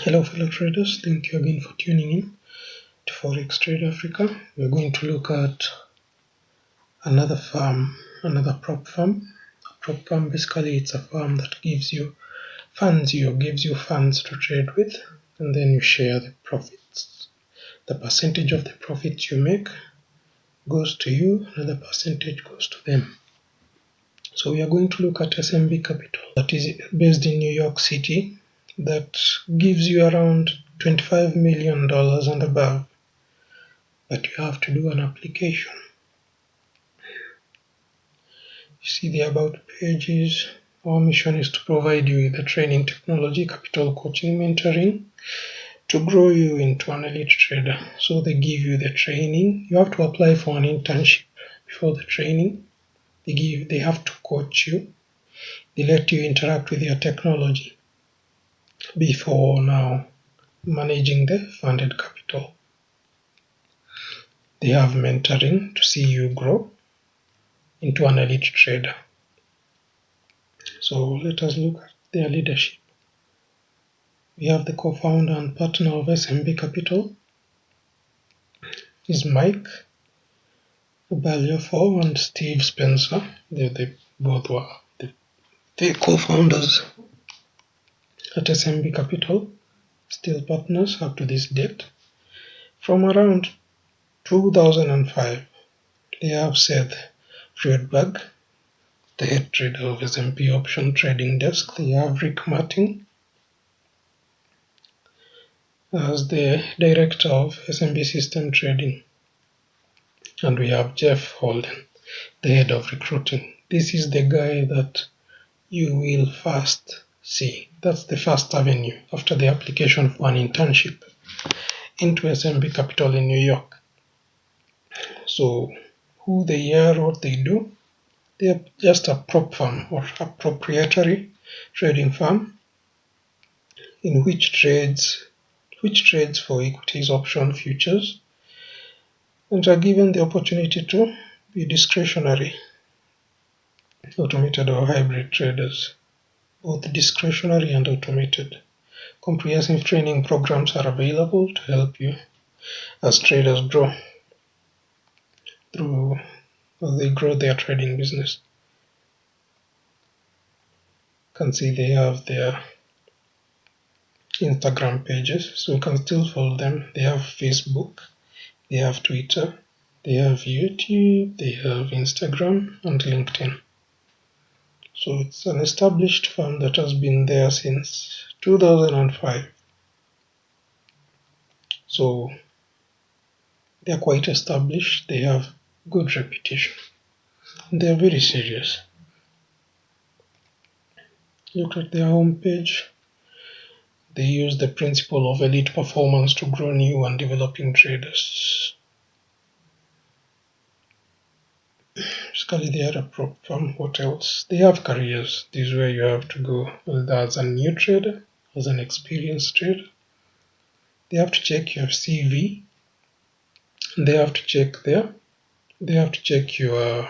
Hello fellow traders, thank you again for tuning in to Forex Trade Africa. We're going to look at another prop firm. A prop firm, basically it's a firm that gives you funds to trade with, and then you share the profits. The percentage of the profits you make goes to you, another percentage goes to them. So we are going to look at SMB Capital, that is based in New York City, that gives you around $25 million and above, but you have to do an application. You see the about pages. Our mission is to provide you with the training, technology, capital, coaching, mentoring to grow you into an elite trader. So they give you the training. You have to apply for an internship before the training. They have to coach you. They let you interact with your technology before now managing the funded capital. They have mentoring to see you grow into an elite trader. So let us look at their leadership. We have the co-founder and partner of SMB Capital is Mike Balliofo and Steve Spencer. They both were the co-founders at SMB Capital, still partners up to this date. From around 2005, they have Seth Friedberg, the head trader of S&P Option Trading Desk. They have Rick Martin as the director of S&P System Trading. And we have Jeff Holden, the head of recruiting. This is the guy that you will first see. That's the first avenue after the application for an internship into SMB Capital in New York. So who they are, what they do, they're just a prop firm or a proprietary trading firm in which trades for equities, option, futures, and are given the opportunity to be discretionary, automated or hybrid traders, both discretionary and automated. Comprehensive training programs are available to help you as traders grow as they grow their trading business. You can see they have their Instagram pages, so you can still follow them. They have Facebook, they have Twitter, they have YouTube, they have Instagram and LinkedIn. So it's an established firm that has been there since 2005. So they're quite established, they have good reputation, and they're very serious. Look at their homepage. They use the principle of elite performance to grow new and developing traders. Basically, they are a prop firm. What else? They have careers. This is where you have to go, whether as a new trader, as an experienced trader. They have to check your CV. They have to check your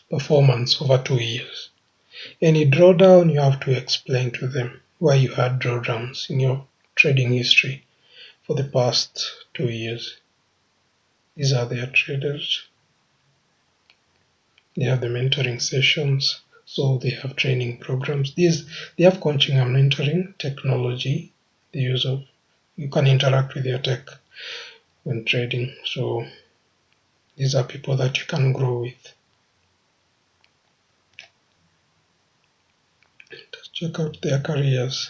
performance over 2 years. Any drawdown, you have to explain to them why you had drawdowns in your trading history for the past 2 years. These are their traders. They have the mentoring sessions, so they have training programs. They have coaching and mentoring, technology, the use of, you can interact with your tech when trading. So these are people that you can grow with. Let's check out their careers.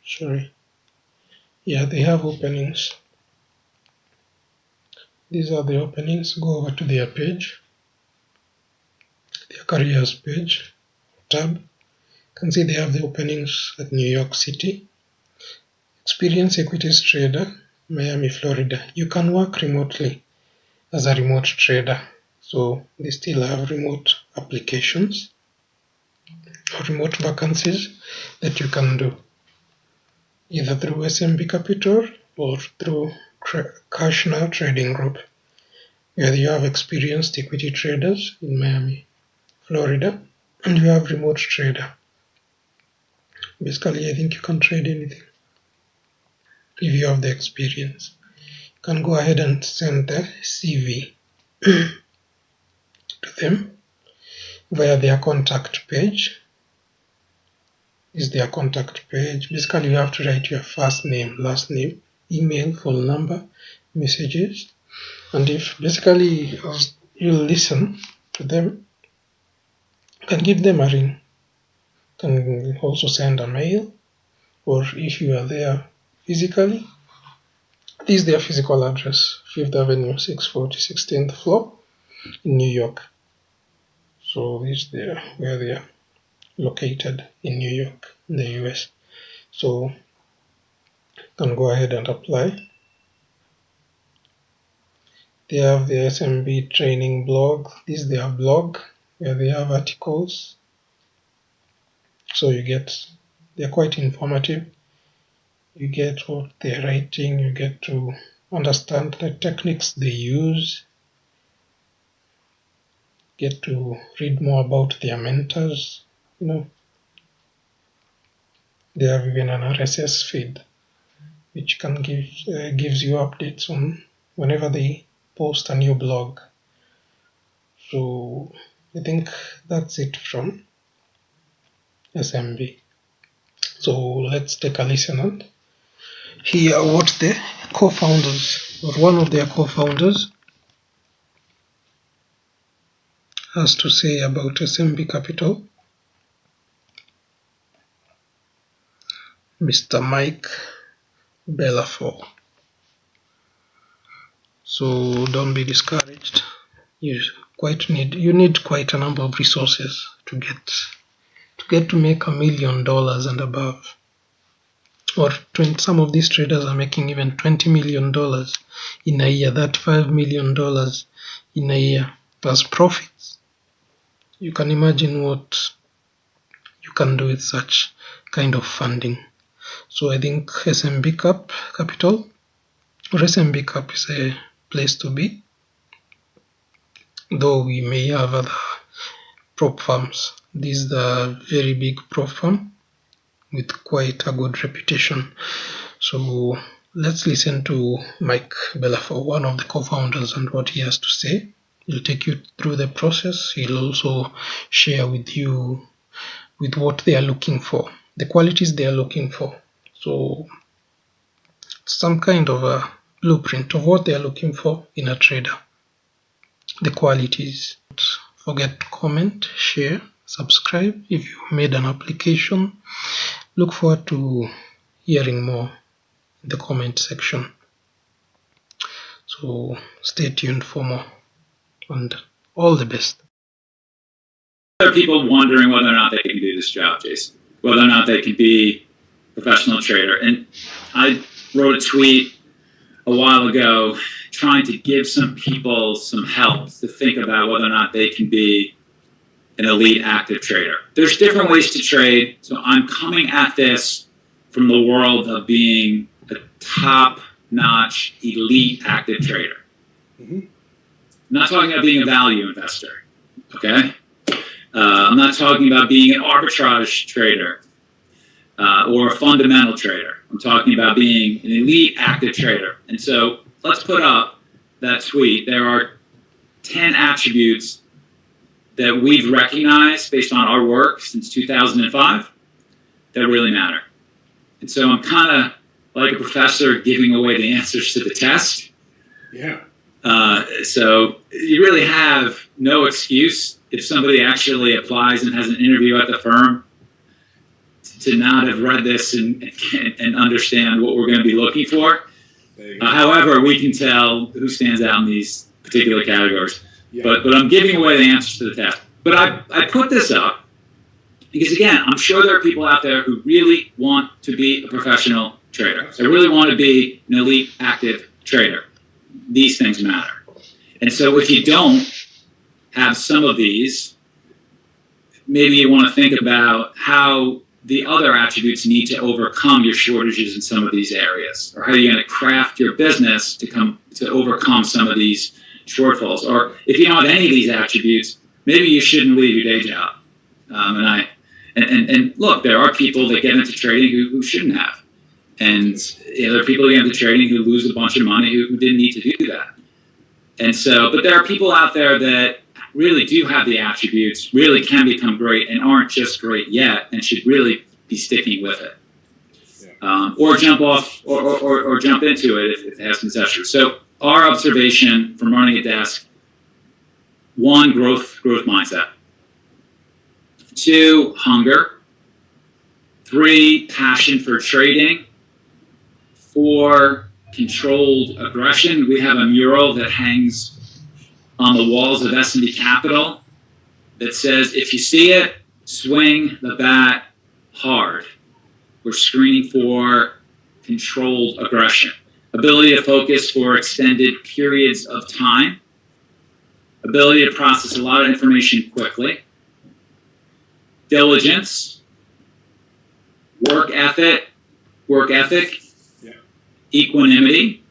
Sorry. Yeah, they have openings. These are the openings. Go over to their page, their careers page, tab. You can see they have the openings at New York City. Experienced equities trader, Miami, Florida. You can work remotely as a remote trader. So they still have remote applications. remote vacancies that you can do either through SMB Capital or through Cashner Trading Group, where you have experienced equity traders in Miami, Florida, and you have remote trader. Basically, I think you can trade anything if you have the experience. You can go ahead and send the CV to them via their contact page. Is their contact page. Basically, you have to write your first name, last name, email, phone number, messages, and if basically you listen to them, you can give them a ring. You can also send a mail, or if you are there physically, this is their physical address, 5th Avenue, 640, 16th floor in New York. So this is where they are located in New York, in the US. So you can go ahead and apply. They have the SMB training blog. This is their blog where they have articles. So they're quite informative. You get what they're writing, you get to understand the techniques they use, get to read more about their mentors. They have even an RSS feed which can gives you updates on whenever they post a new blog. So I think that's it from SMB. So let's take a listen and hear what the co-founders, or one of their co-founders, has to say about SMB Capital, Mr. Mike Bellafor. So don't be discouraged. You need quite a number of resources to get to make $1 million and above. Or some of these traders are making even $20 million in a year, that $5 million in a year as profits. You can imagine what you can do with such kind of funding. So I think SMB Capital or SMB Cap is a place to be, though we may have other prop firms. This is the very big prop firm with quite a good reputation. So let's listen to Mike Bellafor, one of the co-founders, and what he has to say. He'll take you through the process. He'll also share with you with what they are looking for, the qualities they are looking for. So some kind of a blueprint of what they are looking for in a trader, the qualities. Don't forget to comment, share, subscribe if you made an application. Look forward to hearing more in the comment section. So stay tuned for more, and all the best. There are people wondering whether or not they can do this job, Jason, whether or not they can be a professional trader. And I wrote a tweet a while ago trying to give some people some help to think about whether or not they can be an elite active trader. There's different ways to trade, so I'm coming at this from the world of being a top-notch elite active trader. I'm not talking about being a value investor, okay? I'm not talking about being an arbitrage trader or a fundamental trader. I'm talking about being an elite active trader. And so let's put up that tweet. There are 10 attributes that we've recognized based on our work since 2005 that really matter. And so I'm kind of like a professor giving away the answers to the test. Yeah. So you really have no excuse if somebody actually applies and has an interview at the firm to not have read this and understand what we're going to be looking for. However, we can tell who stands out in these particular categories. Yeah. But I'm giving away the answers to the test. But I put this up because, again, I'm sure there are people out there who really want to be a professional trader. They really want to be an elite active trader. These things matter. And so if you don't have some of these, maybe you want to think about how the other attributes need to overcome your shortages in some of these areas, or how you're going to craft your business to overcome some of these shortfalls. Or if you don't have any of these attributes, maybe you shouldn't leave your day job. And look, there are people that get into trading who shouldn't have. And there are people who get into trading who lose a bunch of money who didn't need to do that. And so, but there are people out there that really do have the attributes, really can become great, and aren't just great yet, and should really be sticking with it. Or jump off, or jump into it if it has concession. So our observation from running a desk: 1, growth mindset. 2, hunger. 3, passion for trading. 4, controlled aggression. We have a mural that hangs on the walls of S&B Capital that says, if you see it, swing the bat hard. We're screening for controlled aggression. Ability to focus for extended periods of time. Ability to process a lot of information quickly. Diligence. Work ethic. Yeah. Equanimity.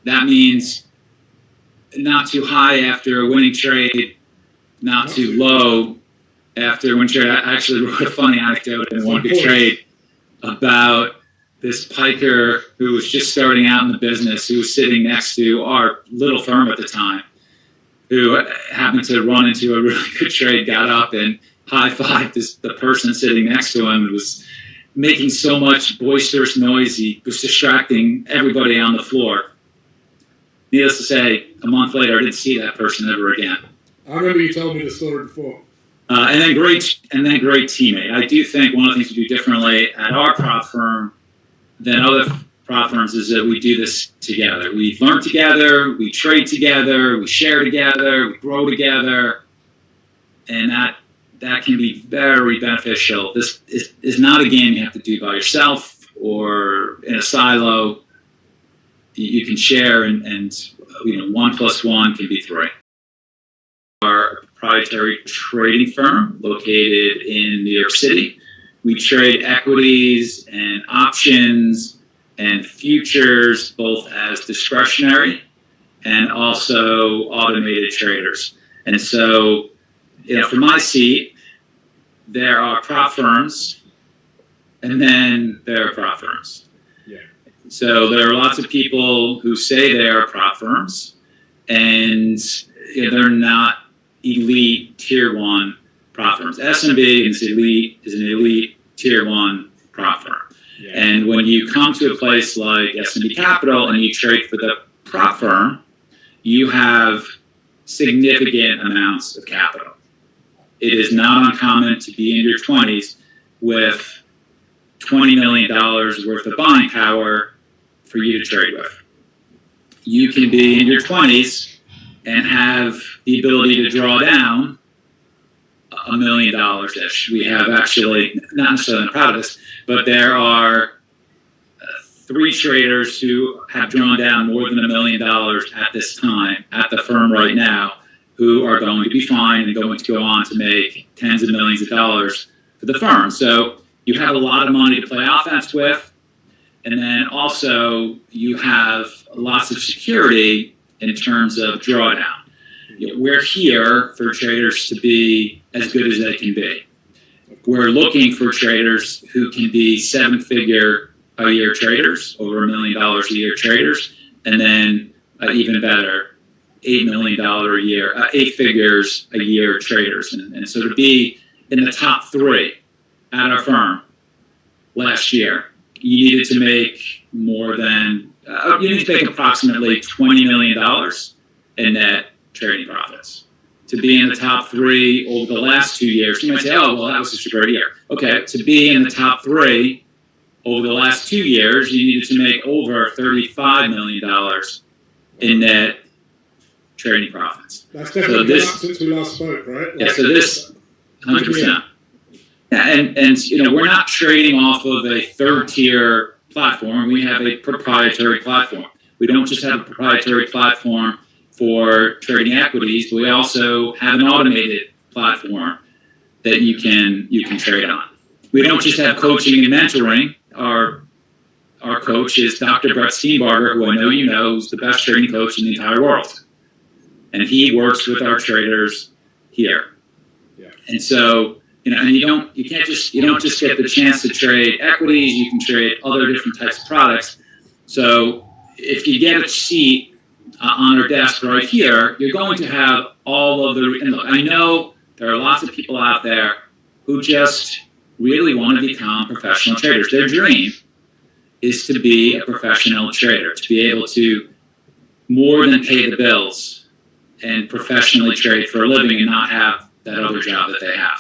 That means not too high after a winning trade, not too low after a winning trade. I actually wrote a funny anecdote in one good trade about this piker who was just starting out in the business, who was sitting next to our little firm at the time, who happened to run into a really good trade, got up and high-fived the person sitting next to him, was making so much boisterous noise, he was distracting everybody on the floor. Needless to say, a month later, I didn't see that person ever again. I remember you told me the story before. And then great teammate. I do think one of the things we do differently at our prop firm than other prop firms is that we do this together. We learn together, we trade together, we share together, we grow together, and that can be very beneficial. This is not a game you have to do by yourself or in a silo. You can share, and 1 + 1 can be 3. Our proprietary trading firm located in New York City. We trade equities and options and futures, both as discretionary and also automated traders. And so, from my seat, there are prop firms, and then there are prop firms. So there are lots of people who say they are prop firms, and they're not elite tier 1 prop firms. S&B is an elite tier 1 prop firm. Yeah. And when you come to a place like S&B Capital and you trade for the prop firm, you have significant amounts of capital. It is not uncommon to be in your 20s with $20 million worth of buying power for you to trade with. You can be in your 20s and have the ability to draw down $1 million-ish. We have actually, not necessarily proud of this, but there are 3 traders who have drawn down more than $1 million at this time at the firm right now, who are going to be fine and going to go on to make tens of millions of dollars for the firm. So you have a lot of money to play offense with, and then also you have lots of security in terms of drawdown. We're here for traders to be as good as they can be. We're looking for traders who can be 7-figure a year traders, over $1 million a year traders, and then even better, $8 million a year, 8 figures a year traders. And so to be in the top 3 at our firm last year, you needed to make more than, you need to make approximately $20 million in net trading profits. To be in the top 3 over the last 2 years, you might say, oh, well, that was just a great year. Okay, to be in the top 3 over the last 2 years, you needed to make over $35 million in net trading profits. That's definitely been up since we last spoke, right? Yeah, so this, 100%. Yeah, and we're not trading off of a third-tier platform. We have a proprietary platform. We don't just have a proprietary platform for trading equities, but we also have an automated platform that you can trade on. We don't just have coaching and mentoring. Our coach is Dr. Brett Steenbarger, who I know you know, who's the best trading coach in the entire world. And he works with our traders here. Yeah. And so, and you don't just get the chance to trade equities, you can trade other different types of products. So if you get a seat on our desk right here, you're going to have all of the, and look, I know there are lots of people out there who just really want to become professional traders. Their dream is to be a professional trader, to be able to more than pay the bills and professionally trade for a living and not have that other job that they have.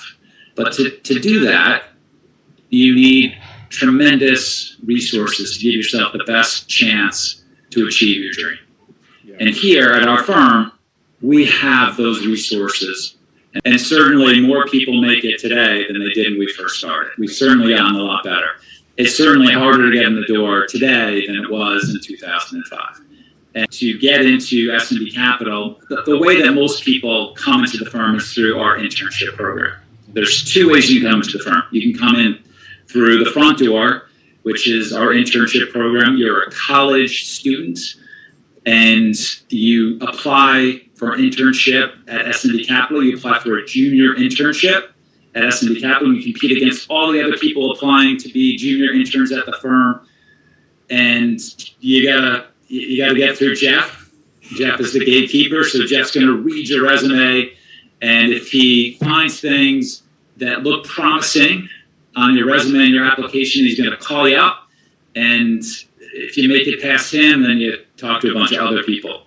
But to do that, you need tremendous resources to give yourself the best chance to achieve your dream. Yeah. And here at our firm, we have those resources. And certainly more people make it today than they did when we first started. We've certainly gotten a lot better. It's certainly harder to get in the door today than it was in 2005. And to get into S&B Capital, the way that most people come into the firm is through our internship program. There's two ways you can come into the firm. You can come in through the front door, which is our internship program. You're a college student, and you apply for an internship at S&B Capital. You apply for a junior internship at S&B Capital. You compete against all the other people applying to be junior interns at the firm. And you gotta get through Jeff. Jeff is the gatekeeper, so Jeff's gonna read your resume, and if he finds things that look promising on your resume and your application, he's gonna call you up. And if you make it past him, then you talk to a bunch of other people.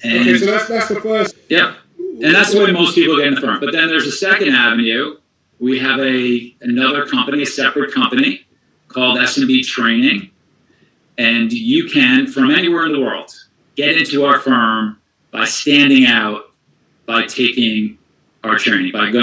And okay, so that's the first. Yep. And that's the way most people get in the firm. But then there's a second avenue. We have another company, a separate company called S&B Training. And you can, from anywhere in the world, get into our firm by standing out, by taking our training, by going